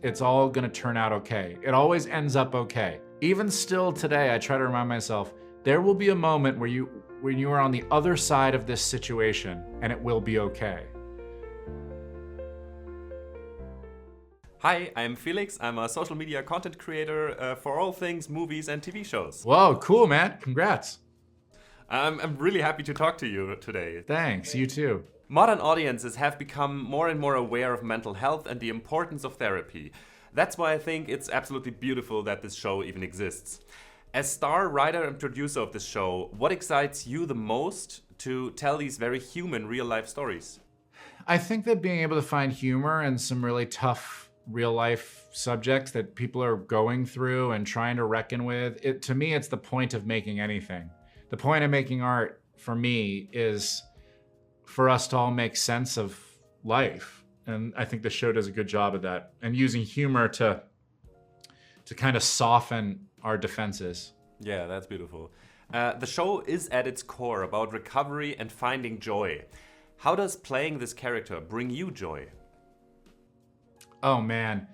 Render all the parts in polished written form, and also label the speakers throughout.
Speaker 1: it's all gonna turn out okay. It always ends up okay. Even still today, I try to remind myself, there will be a moment when you are on the other side of this situation, and it will be okay.
Speaker 2: Hi, I'm Felix. I'm a social media content creator for all things movies and TV shows.
Speaker 1: Whoa, cool, man. Congrats.
Speaker 2: I'm really happy to talk to you today.
Speaker 1: Thanks, you too.
Speaker 2: Modern audiences have become more and more aware of mental health and the importance of therapy. That's why I think it's absolutely beautiful that this show even exists. As star writer and producer of this show, what excites you the most to tell these very human real-life stories?
Speaker 1: I think that being able to find humor in some really tough real-life subjects that people are going through and trying to reckon with, to me, it's the point of making anything. The point of making art, for me, is for us to all make sense of life. And I think the show does a good job of that. And using humor to kind of soften our defenses.
Speaker 2: Yeah, that's beautiful. The show is at its core about recovery and finding joy. How does playing this character bring you joy?
Speaker 1: Oh, man.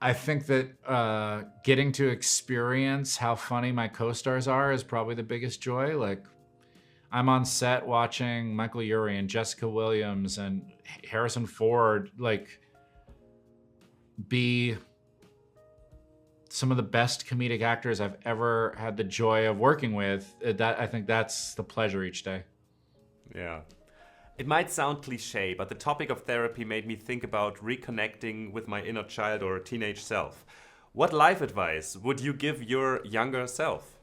Speaker 1: I think that getting to experience how funny my co-stars are is probably the biggest joy. Like, I'm on set watching Michael Urie and Jessica Williams and Harrison Ford, like, be some of the best comedic actors I've ever had the joy of working with. I think that's the pleasure each day.
Speaker 2: Yeah. It might sound cliche, but the topic of therapy made me think about reconnecting with my inner child or teenage self. What life advice would you give your younger self?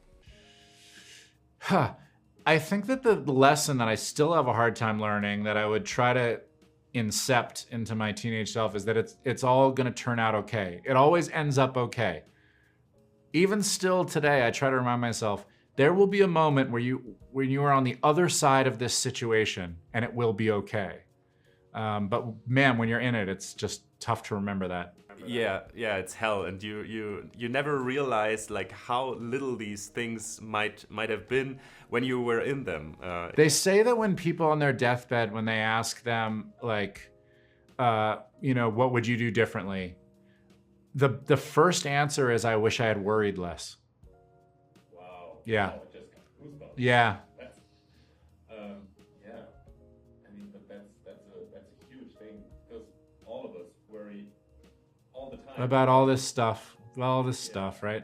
Speaker 1: I think that the lesson that I still have a hard time learning, that I would try to incept into my teenage self, is that it's all gonna turn out okay. It always ends up okay. Even still today, I try to remind myself, there will be a moment when you are on the other side of this situation, and it will be okay. But man, when you're in it, it's just tough to remember that.
Speaker 2: Yeah, it's hell, and you never realize like how little these things might have been when you were in them.
Speaker 1: They say that when people on their deathbed, when they ask them like, what would you do differently? The first answer is, I wish I had worried less. Yeah.
Speaker 3: Oh, just goosebumps.
Speaker 1: Yeah.
Speaker 3: That's, yeah. I mean, but that's a huge thing, because all of us worry all the time
Speaker 1: About all this stuff. Stuff, right?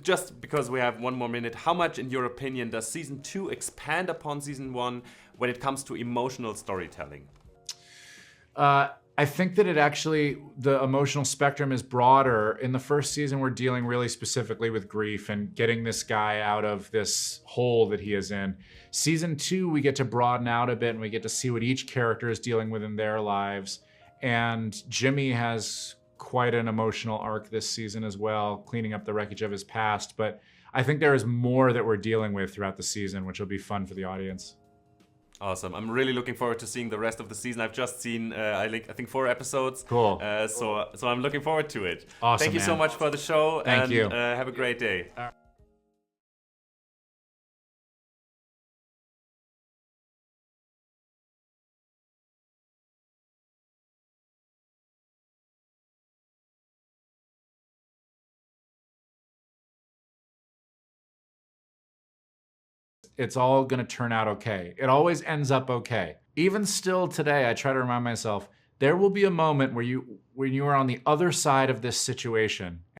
Speaker 2: Just because we have one more minute, how much, in your opinion, does season 2 expand upon season 1 when it comes to emotional storytelling?
Speaker 1: I think that the emotional spectrum is broader. In the first season, we're dealing really specifically with grief and getting this guy out of this hole that he is in. Season 2, we get to broaden out a bit and we get to see what each character is dealing with in their lives. And Jimmy has quite an emotional arc this season as well, cleaning up the wreckage of his past. But I think there is more that we're dealing with throughout the season, which will be fun for the audience.
Speaker 2: Awesome. I'm really looking forward to seeing the rest of the season. I've just seen, I think 4 episodes.
Speaker 1: Cool.
Speaker 2: So I'm looking forward to it.
Speaker 1: Awesome,
Speaker 2: Thank you so
Speaker 1: man.
Speaker 2: much for the show.
Speaker 1: Thank you.
Speaker 2: Have a great day.
Speaker 1: It's all gonna turn out okay. It always ends up okay. Even still today, I try to remind myself, there will be a moment when you are on the other side of this situation,